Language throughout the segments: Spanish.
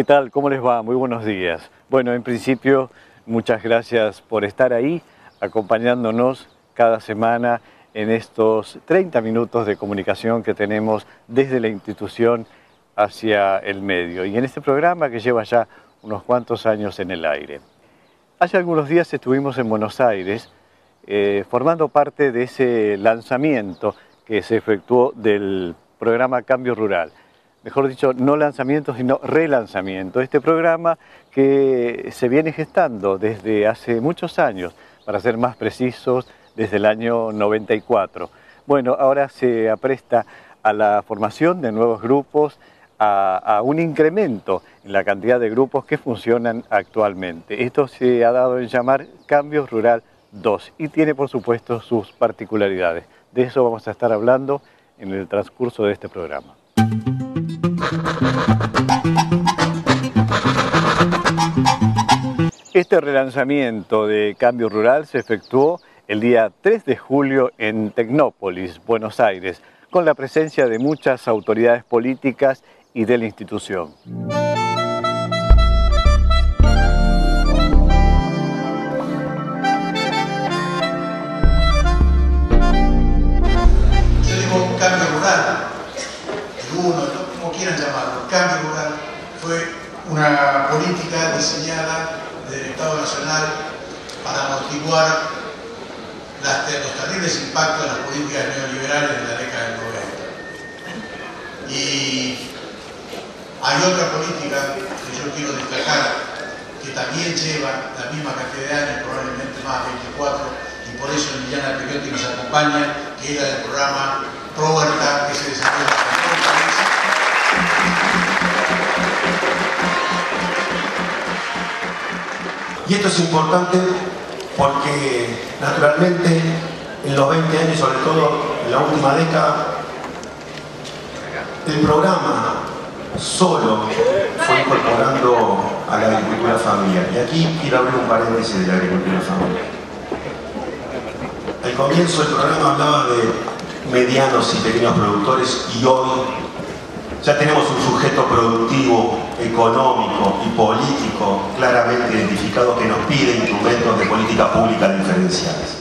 tal? ¿Cómo les va? Muy buenos días. Bueno, en principio, muchas gracias por estar ahí, acompañándonos cada semana en estos 30 minutos de comunicación que tenemos desde la institución hacia el medio. Y en este programa que lleva ya unos cuantos años en el aire. Hace algunos días estuvimos en Buenos Aires formando parte de ese lanzamiento que se efectuó del programa Cambio Rural. Mejor dicho, no lanzamiento, sino relanzamiento. Este programa que se viene gestando desde hace muchos años, para ser más precisos, desde el año 94. Bueno, ahora se apresta a la formación de nuevos grupos, a un incremento en la cantidad de grupos que funcionan actualmente. Esto se ha dado en llamar Cambio Rural 2 y tiene, por supuesto, sus particularidades. De eso vamos a estar hablando en el transcurso de este programa. Este relanzamiento de Cambio Rural se efectuó el día 3 de julio en Tecnópolis, Buenos Aires, con la presencia de muchas autoridades políticas y de la institución. Yo digo Cambio Rural, el uno, como quieran llamarlo, Cambio Rural fue una política diseñada del Estado Nacional para amortiguar los terribles impactos de las políticas neoliberales de la década del 90. Y hay otra política que yo quiero destacar, que también lleva la misma cantidad de años, probablemente más, 24, y por eso Liliana Periotti nos acompaña, que era del programa Pro Huerta, que se desarrolla en todo el país. Y esto es importante porque, naturalmente, en los 20 años, sobre todo en la última década, el programa solo fue incorporando a la agricultura familiar. Y aquí quiero abrir un paréntesis de la agricultura familiar. Al comienzo el programa hablaba de medianos y pequeños productores y hoy ya tenemos un sujeto productivo, económico y político claramente identificado que nos pide instrumentos de política pública diferenciales.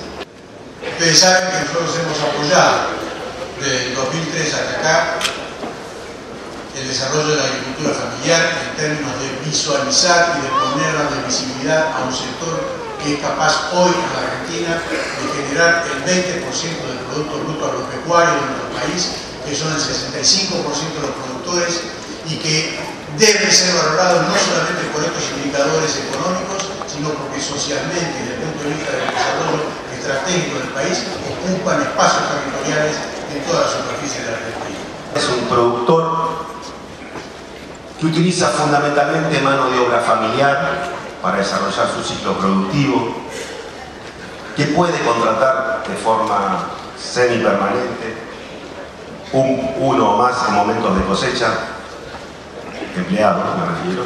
Ustedes saben que nosotros hemos apoyado desde 2003 hasta acá el desarrollo de la agricultura familiar en términos de visualizar y de ponerla de visibilidad a un sector que es capaz hoy en la Argentina de generar el 20% del Producto Bruto Agropecuario de nuestro país, que son el 65% de los productores y que deben ser valorados no solamente por estos indicadores económicos, sino porque socialmente y desde el punto de vista del desarrollo estratégico del país ocupan espacios territoriales en toda la superficie de la Argentina. Es un productor que utiliza fundamentalmente mano de obra familiar para desarrollar su ciclo productivo, que puede contratar de forma semipermanente uno o más en momentos de cosecha, empleados me refiero,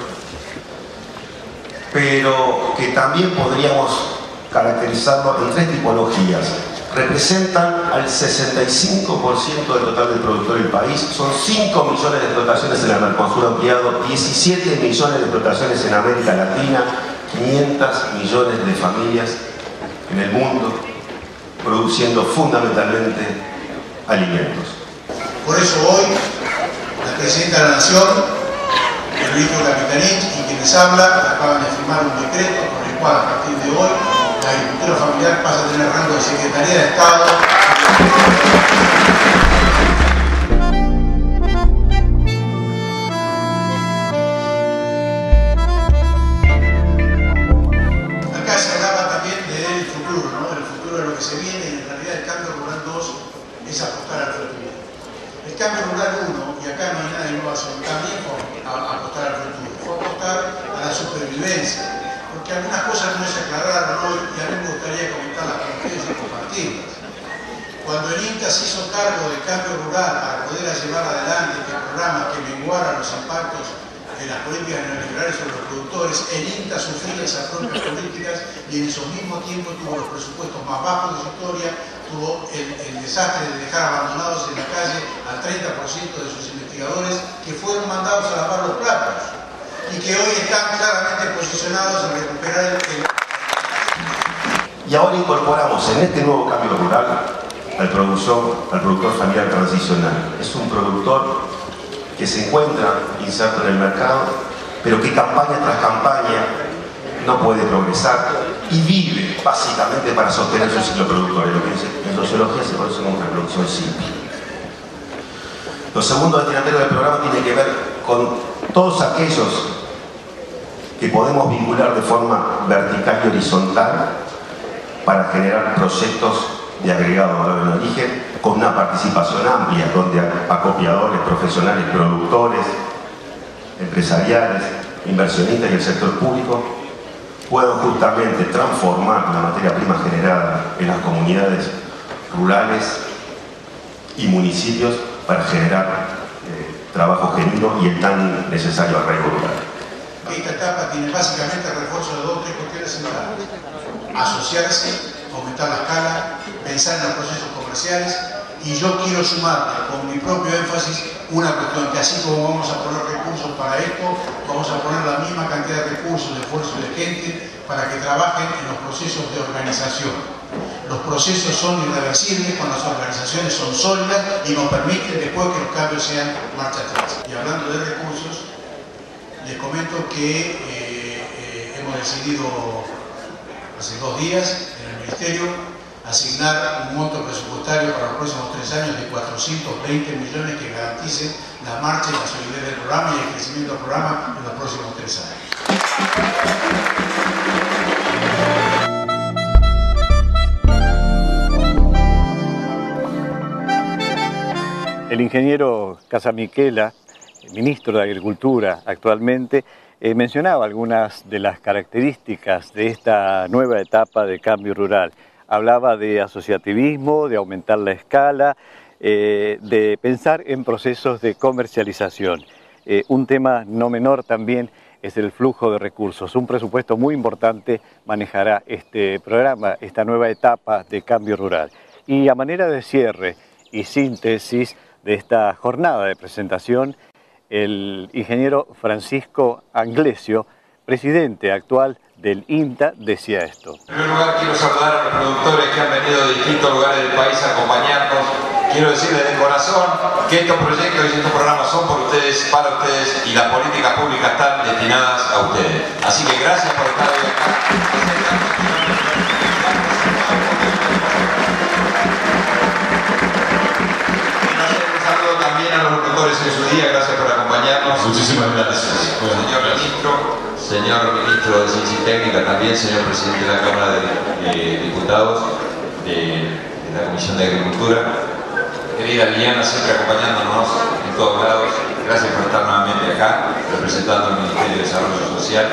pero que también podríamos caracterizarlo en tres tipologías. Representan al 65% del total del productor del país, son 5 millones de explotaciones en el Mercosur ampliado, 17 millones de explotaciones en América Latina, 500 millones de familias en el mundo, produciendo fundamentalmente alimentos. Por eso hoy, la Presidenta de la Nación, el ministro Capitanich y quienes hablan, acaban de firmar un decreto con el cual a partir de hoy la agricultura familiar pasa a tener rango de Secretaría de Estado. Acá se hablaba también del futuro, ¿no? El futuro de lo que se viene, y en realidad el Cambio Rural 2 es apostar al futuro. El Cambio Rural 1, y acá no hay nada innovación, también fue apostar al futuro, fue apostar a la supervivencia. Porque algunas cosas no se aclararon hoy y a mí me gustaría comentarlas con ustedes y compartirlas. Cuando el INTA se hizo cargo del Cambio Rural para poder llevar adelante este programa que menguara los impactos de las políticas neoliberales sobre los productores, el INTA sufría esas propias políticas y en esos mismos tiempos tuvo los presupuestos más bajos de su historia, tuvo el desastre de dejar abandonados en la calle al 30% de sus investigadores que fueron mandados a lavar los platos. y que hoy están claramente posicionados en recuperar el... Y ahora incorporamos en este nuevo cambio rural al productor familiar transicional. Es un productor que se encuentra inserto en el mercado, pero que campaña tras campaña no puede progresar y vive básicamente para sostener su ciclo productor, lo que en sociología se conoce como reproducción simple. Lo segundo destinatario del programa tiene que ver con todos aquellos que podemos vincular de forma vertical y horizontal para generar proyectos de agregado valor en origen con una participación amplia donde acopiadores, profesionales, productores, empresariales, inversionistas y el sector público puedan justamente transformar la materia prima generada en las comunidades rurales y municipios para generar trabajo genuino y el tan necesario arraigo rural. Esta etapa tiene básicamente el refuerzo de dos o tres cuestiones centrales: asociarse, aumentar la escala, pensar en los procesos comerciales, y yo quiero sumarle con mi propio énfasis una cuestión: que así como vamos a poner recursos para esto, vamos a poner la misma cantidad de recursos, de esfuerzo y de gente para que trabajen en los procesos de organización. Los procesos son irreversibles cuando las organizaciones son sólidas y nos permiten después que los cambios sean marcha atrás. Y hablando de recursos, les comento que hemos decidido hace 2 días en el Ministerio asignar un monto presupuestario para los próximos 3 años de 420 millones que garanticen la marcha y la solidez del programa y el crecimiento del programa en los próximos 3 años. El ingeniero Casamichela, ministro de Agricultura actualmente, mencionaba algunas de las características de esta nueva etapa de cambio rural. Hablaba de asociativismo, de aumentar la escala, de pensar en procesos de comercialización. Un tema no menor también es el flujo de recursos. Un presupuesto muy importante manejará este programa, esta nueva etapa de cambio rural. Y a manera de cierre y síntesis de esta jornada de presentación, el ingeniero Francisco Anglesio, presidente actual del INTA, decía esto. En primer lugar, quiero saludar a los productores que han venido de distintos lugares del país a acompañarnos. Quiero decirles de corazón que estos proyectos y estos programas son por ustedes, para ustedes, y las políticas públicas están destinadas a ustedes. Así que gracias por estar hoy acá. También a los locutores en su día, gracias por acompañarnos. Muchísimas gracias. Señor ministro de Ciencia y Técnica, también señor presidente de la Cámara de Diputados, de la Comisión de Agricultura, querida Liliana, siempre acompañándonos en todos lados, gracias por estar nuevamente acá, representando al Ministerio de Desarrollo Social,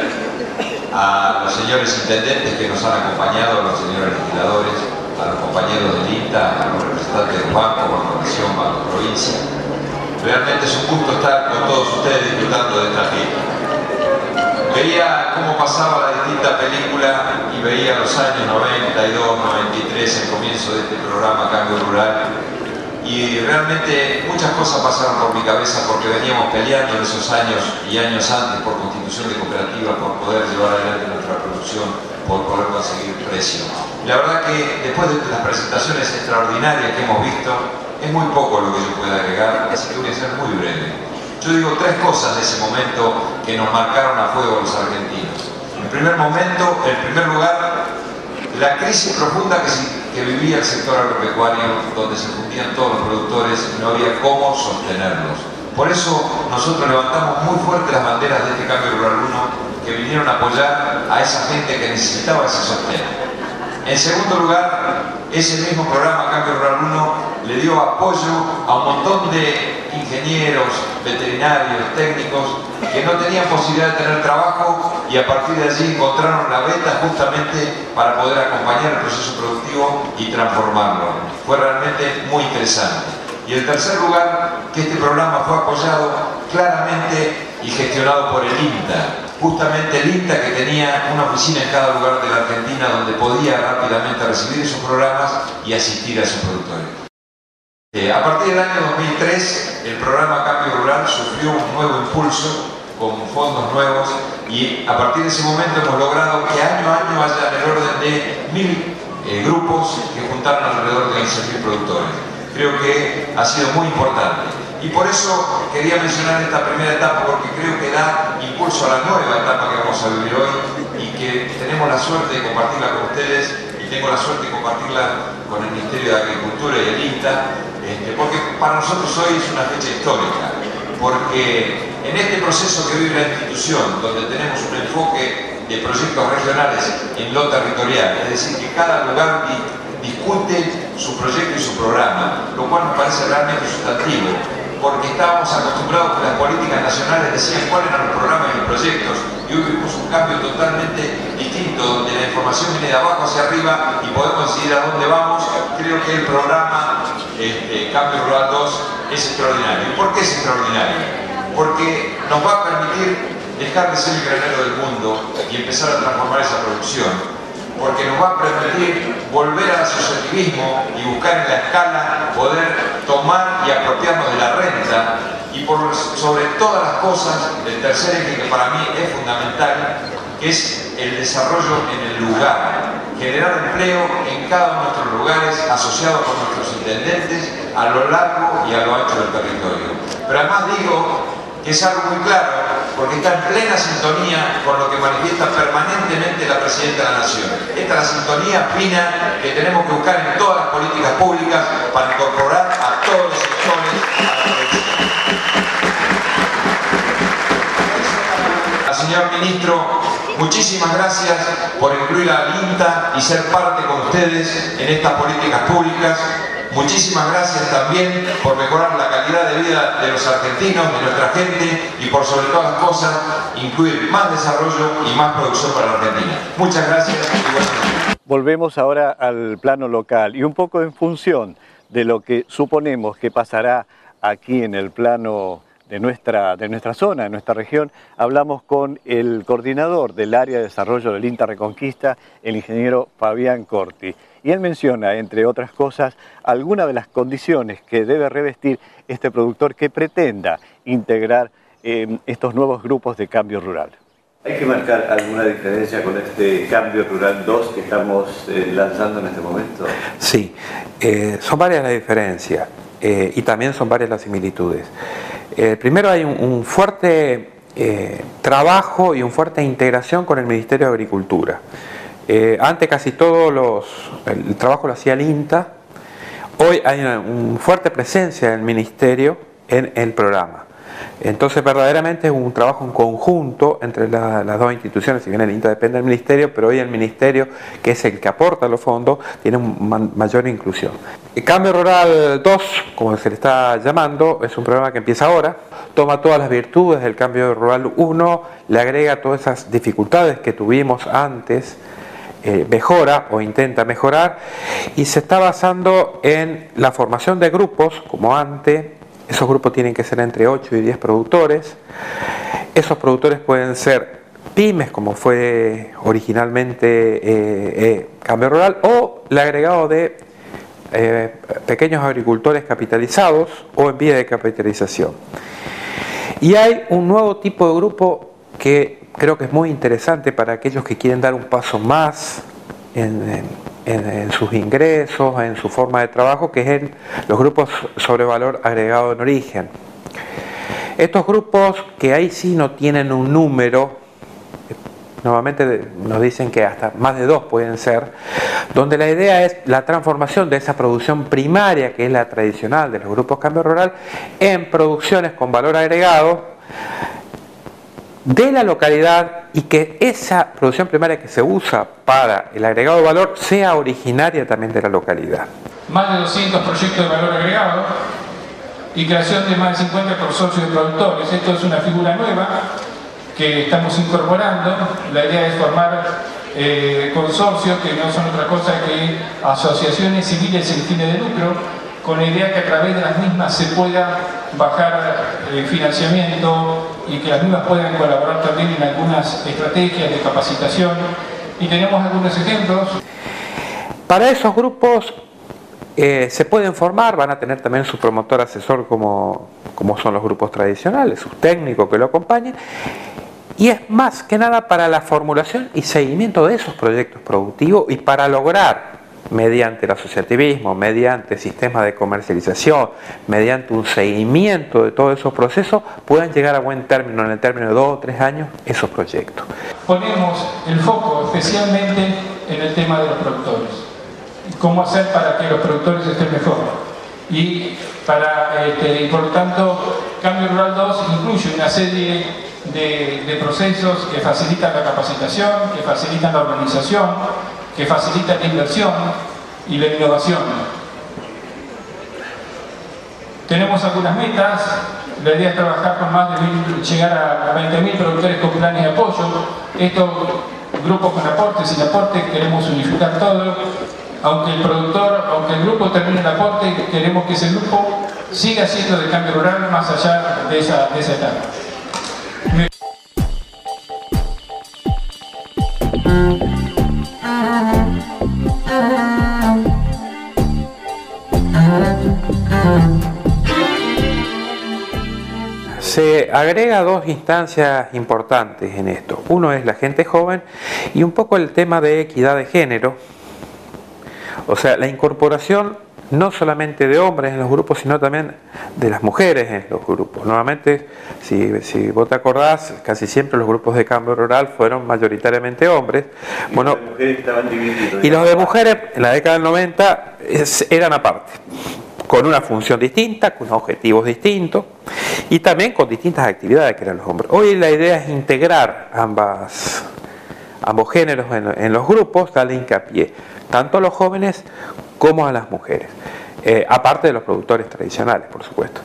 a los señores intendentes que nos han acompañado, a los señores legisladores, a los compañeros del INTA, a los representantes del banco, Banco-Nación, Banco-Provincia. Realmente es un gusto estar con todos ustedes disfrutando de esta fiesta. Veía cómo pasaba la distinta película y veía los años 92, 93, el comienzo de este programa Cambio Rural, y realmente muchas cosas pasaron por mi cabeza porque veníamos peleando en esos años y años antes por constitución de cooperativas, por poder llevar adelante nuestra producción, por poder conseguir precios. La verdad que después de las presentaciones extraordinarias que hemos visto, es muy poco lo que yo pueda agregar, así que voy a ser muy breve. Yo digo 3 cosas de ese momento que nos marcaron a fuego los argentinos. En primer lugar, la crisis profunda que vivía el sector agropecuario, donde se fundían todos los productores y no había cómo sostenerlos. Por eso nosotros levantamos muy fuerte las banderas de este Cambio Rural 1, que vinieron a apoyar a esa gente que necesitaba ese sostén. En segundo lugar, ese mismo programa Cambio Rural 1 le dio apoyo a un montón de ingenieros, veterinarios, técnicos que no tenían posibilidad de tener trabajo y a partir de allí encontraron la beta justamente para poder acompañar el proceso productivo y transformarlo. Fue realmente muy interesante. Y en tercer lugar, que este programa fue apoyado claramente y gestionado por el INTA. Justamente el INTA, que tenía una oficina en cada lugar de la Argentina donde podía rápidamente recibir esos programas y asistir a esos productores. A partir del año 2003, el programa Cambio Rural sufrió un nuevo impulso con fondos nuevos, y a partir de ese momento hemos logrado que año a año haya en el orden de 1000 grupos que juntaron alrededor de 15.000 productores. Creo que ha sido muy importante. Y por eso quería mencionar esta primera etapa, porque creo que da impulso a la nueva etapa que vamos a vivir hoy y que tenemos la suerte de compartirla con ustedes, y tengo la suerte de compartirla con el Ministerio de Agricultura y el INTA, porque para nosotros hoy es una fecha histórica, porque en este proceso que vive la institución, donde tenemos un enfoque de proyectos regionales en lo territorial, es decir, que cada lugar discute su proyecto y su programa, lo cual me parece realmente sustantivo, porque estábamos acostumbrados que las políticas nacionales decían cuáles eran los programas y los proyectos, y hoy vivimos un cambio totalmente distinto, donde la información viene de abajo hacia arriba y podemos decidir a dónde vamos. Creo que el programa Cambio Rural 2 es extraordinario. ¿Y por qué es extraordinario? Porque nos va a permitir dejar de ser el granero del mundo y empezar a transformar esa producción, porque nos va a permitir volver al asociativismo y buscar en la escala poder tomar y apropiarnos de la renta, y sobre todas las cosas el tercer eje que para mí es fundamental, que es el desarrollo en el lugar, generar empleo en cada uno de nuestros lugares, asociados con nuestros intendentes a lo largo y a lo ancho del territorio. Pero además digo que es algo muy claro, porque está en plena sintonía con lo que manifiesta permanentemente la Presidenta de la Nación. Esta es la sintonía fina que tenemos que buscar en todas las políticas públicas para incorporar a todos los sectores a la producción. Señor Ministro, muchísimas gracias por incluir al INTA y ser parte con ustedes en estas políticas públicas. Muchísimas gracias también por mejorar la calidad de vida de los argentinos, de nuestra gente, y por sobre todas las cosas, incluir más desarrollo y más producción para la Argentina. Muchas gracias y buenas noches. Volvemos ahora al plano local y un poco en función de lo que suponemos que pasará aquí en el plano de nuestra zona, de nuestra región. Hablamos con el coordinador del área de desarrollo del INTA Reconquista, el ingeniero Fabián Corti. Y él menciona, entre otras cosas, algunas de las condiciones que debe revestir este productor que pretenda integrar estos nuevos grupos de cambio rural. ¿Hay que marcar alguna diferencia con este Cambio Rural 2 que estamos lanzando en este momento? Sí, son varias las diferencias y también son varias las similitudes. Primero hay un fuerte trabajo y una fuerte integración con el Ministerio de Agricultura. Antes casi todo el trabajo lo hacía el INTA. Hoy hay una fuerte presencia del Ministerio en el programa. Entonces verdaderamente es un trabajo en conjunto entre las dos instituciones. Si bien el INTA depende del Ministerio, pero hoy el Ministerio, que es el que aporta los fondos, tiene una mayor inclusión. El Cambio Rural 2, como se le está llamando, es un programa que empieza ahora, toma todas las virtudes del Cambio Rural 1, le agrega todas esas dificultades que tuvimos antes, mejora o intenta mejorar, y se está basando en la formación de grupos, como antes. Esos grupos tienen que ser entre 8 y 10 productores. Esos productores pueden ser pymes, como fue originalmente Cambio Rural, o el agregado de pequeños agricultores capitalizados o en vía de capitalización. Y hay un nuevo tipo de grupo que creo que es muy interesante para aquellos que quieren dar un paso más en sus ingresos, en su forma de trabajo, que es los grupos sobre valor agregado en origen. Estos grupos, que ahí sí no tienen un número, normalmente nos dicen que hasta más de 2 pueden ser, donde la idea es la transformación de esa producción primaria, que es la tradicional de los grupos Cambio Rural, en producciones con valor agregado de la localidad, y que esa producción primaria que se usa para el agregado de valor sea originaria también de la localidad. Más de 200 proyectos de valor agregado y creación de más de 50 consorcios de productores. Esto es una figura nueva que estamos incorporando. La idea es formar consorcios que no son otra cosa que asociaciones civiles sin fines de lucro, con la idea que a través de las mismas se pueda bajar financiamiento y que las mismas puedan colaborar también en algunas estrategias de capacitación. Y tenemos algunos ejemplos. Para esos grupos se pueden formar, van a tener también su promotor asesor como son los grupos tradicionales, sus técnicos que lo acompañen, y es más que nada para la formulación y seguimiento de esos proyectos productivos y para lograr, mediante el asociativismo, mediante sistemas de comercialización, mediante un seguimiento de todos esos procesos, puedan llegar a buen término, en el término de 2 o 3 años, esos proyectos. Ponemos el foco especialmente en el tema de los productores. Cómo hacer para que los productores estén mejor. Y por lo tanto, Cambio Rural 2 incluye una serie de procesos que facilitan la capacitación, que facilitan la organización, que facilitan la inversión y la innovación. Tenemos algunas metas. La idea es trabajar con más de llegar a 20.000 productores con planes de apoyo. Estos grupos con aporte, sin aporte, queremos unificar todo. Aunque el grupo termine el aporte, queremos que ese grupo siga siendo de Cambio Rural más allá de esa etapa. Se agrega 2 instancias importantes en esto. Uno es la gente joven y un poco el tema de equidad de género. O sea, la incorporación no solamente de hombres en los grupos, sino también de las mujeres en los grupos. Nuevamente, si vos te acordás, casi siempre los grupos de Cambio Rural fueron mayoritariamente hombres. Bueno, y los de mujeres en la década del 90 eran aparte, con una función distinta, con objetivos distintos y también con distintas actividades que eran los hombres. Hoy la idea es integrar ambos géneros en los grupos, darle hincapié tanto a los jóvenes como a las mujeres, aparte de los productores tradicionales, por supuesto.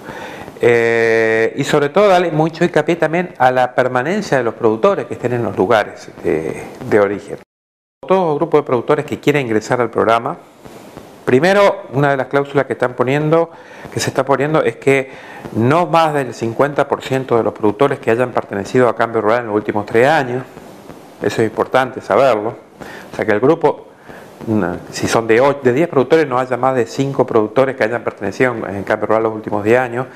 Y sobre todo darle mucho hincapié también a la permanencia de los productores que estén en los lugares de origen. Todos los grupos de productores que quieren ingresar al programa, primero, una de las cláusulas que se está poniendo es que no más del 50% de los productores que hayan pertenecido a Cambio Rural en los últimos 3 años, eso es importante saberlo, o sea que el grupo, si son de 10 productores, no haya más de 5 productores que hayan pertenecido en Cambio Rural los últimos 10 años.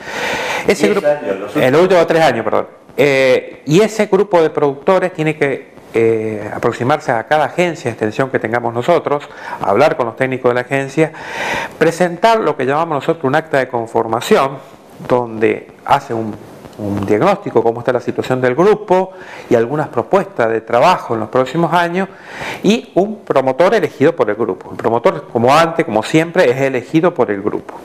Ese grupo, en los últimos 3 años, perdón. Y ese grupo de productores tiene que aproximarse a cada agencia de extensión que tengamos nosotros, hablar con los técnicos de la agencia, presentar lo que llamamos nosotros un acta de conformación, donde hace un diagnóstico, cómo está la situación del grupo y algunas propuestas de trabajo en los próximos años, y un promotor elegido por el grupo. El promotor, como antes, como siempre, es elegido por el grupo.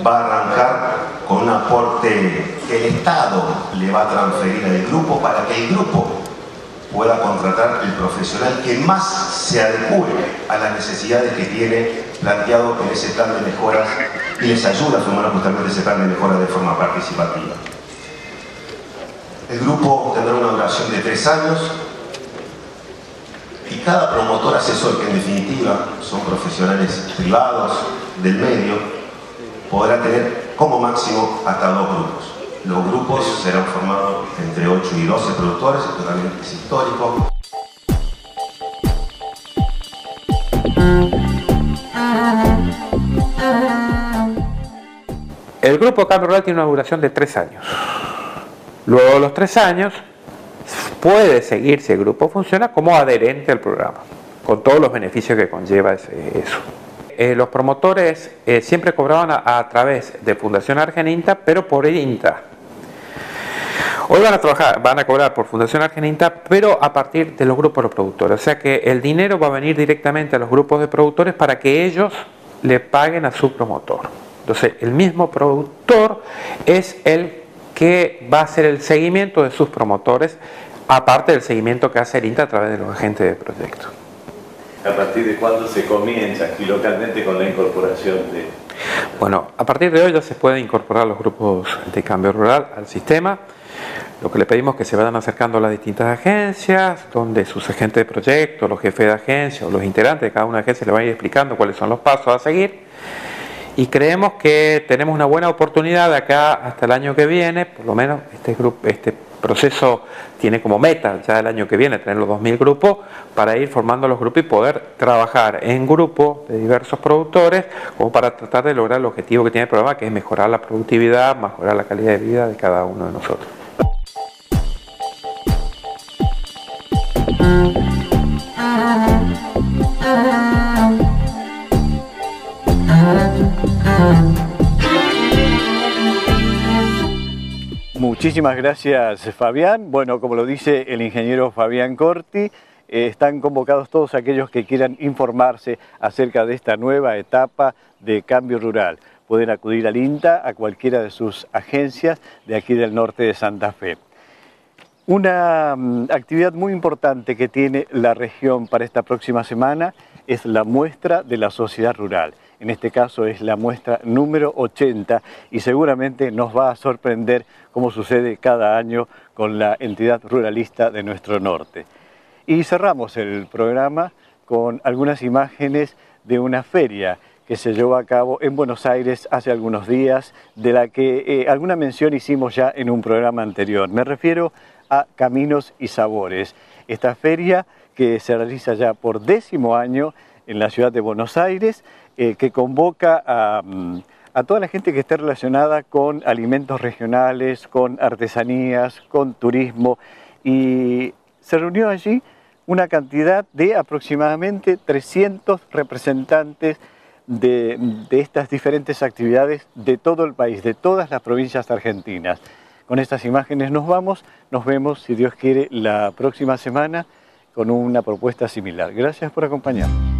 Va a arrancar con un aporte que el Estado le va a transferir al grupo para que el grupo pueda contratar el profesional que más se adecue a las necesidades que tiene planteado en ese plan de mejoras y les ayuda a formar justamente ese plan de mejoras de forma participativa. El grupo tendrá una duración de 3 años y cada promotor asesor, que en definitiva son profesionales privados del medio, podrá tener como máximo hasta 2 grupos. Los grupos serán formados entre 8 y 12 productores, esto también es histórico. El grupo Cambio Rural tiene una duración de 3 años. Luego de los 3 años puede seguir, si el grupo funciona, como adherente al programa, con todos los beneficios que conlleva eso. Los promotores siempre cobraban a través de Fundación Argeninta, pero por el INTA. Hoy van a cobrar por Fundación Argeninta, pero a partir de los grupos de los productores. O sea que el dinero va a venir directamente a los grupos de productores para que ellos le paguen a su promotor. Entonces, el mismo productor es el que va a hacer el seguimiento de sus promotores, aparte del seguimiento que hace el INTA a través de los agentes de proyecto. ¿A partir de cuándo se comienza aquí localmente con la incorporación de...? Bueno, a partir de hoy ya se pueden incorporar los grupos de Cambio Rural al sistema. Lo que le pedimos es que se vayan acercando a las distintas agencias, donde sus agentes de proyecto, los jefes de agencia o los integrantes de cada una de las agencias le van a ir explicando cuáles son los pasos a seguir. Y creemos que tenemos una buena oportunidad de acá hasta el año que viene, por lo menos este proceso tiene como meta ya el año que viene tener los 2.000 grupos para ir formando los grupos y poder trabajar en grupos de diversos productores como para tratar de lograr el objetivo que tiene el programa, que es mejorar la productividad, mejorar la calidad de vida de cada uno de nosotros. Muchísimas gracias, Fabián. Bueno, como lo dice el ingeniero Fabián Corti, están convocados todos aquellos que quieran informarse acerca de esta nueva etapa de cambio rural. Pueden acudir al INTA, a cualquiera de sus agencias de aquí del norte de Santa Fe. Una actividad muy importante que tiene la región para esta próxima semana es la muestra de la sociedad rural. En este caso es la muestra número 80 y seguramente nos va a sorprender como sucede cada año con la entidad ruralista de nuestro norte. Y cerramos el programa con algunas imágenes de una feria que se llevó a cabo en Buenos Aires hace algunos días, de la que alguna mención hicimos ya en un programa anterior. Me refiero a Caminos y Sabores, esta feria que se realiza ya por 10º año en la ciudad de Buenos Aires, que convoca a toda la gente que esté relacionada con alimentos regionales, con artesanías, con turismo, y se reunió allí una cantidad de aproximadamente 300 representantes de estas diferentes actividades de todo el país, de todas las provincias argentinas. Con estas imágenes nos vamos, nos vemos, si Dios quiere, la próxima semana con una propuesta similar. Gracias por acompañarnos.